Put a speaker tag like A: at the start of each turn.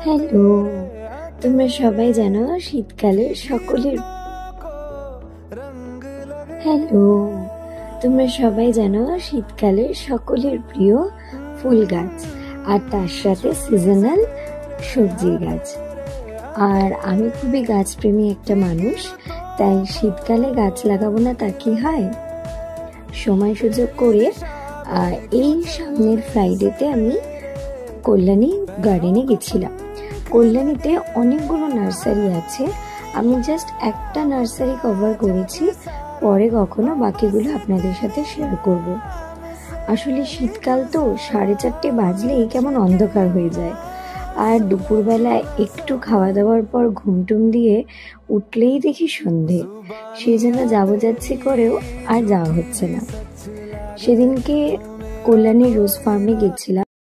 A: Hello, তোমরা সবাই জানো শীতকালে সকলের হ্যালো তোমরা সবাই জানো শীতকালে সকলের প্রিয় ফুল গাছ আর তার সাথে সিজনাল সবজির গাছ। আর আমি খুবই গাছপ্রেমী একটা মানুষ, তাই শীতকালে গাছ লাগাবো না তা কি হয়। সময় সুযোগ করে এই সামনের ফ্রাইডেতে আমি কল্যাণী গার্ডেনে গেছিলাম। কল্যাণীতে অনেকগুলো নার্সারি আছে, আমি জাস্ট একটা নার্সারি কভার করেছি, পরে কখনো বাকিগুলো আপনাদের সাথে শেয়ার করব। আসলে শীতকাল তো 4:30 বাজলেই কেমন অন্ধকার হয়ে যায়, আর দুপুরবেলা একটু খাওয়া দাওয়ার পর ঘুমটুম দিয়ে উঠলেই দেখি সন্ধে। সেই জন্য যাচ্ছি করেও আর যাওয়া হচ্ছে না। সেদিনকে কল্যাণী রোজ ফার্মে গেছিলাম।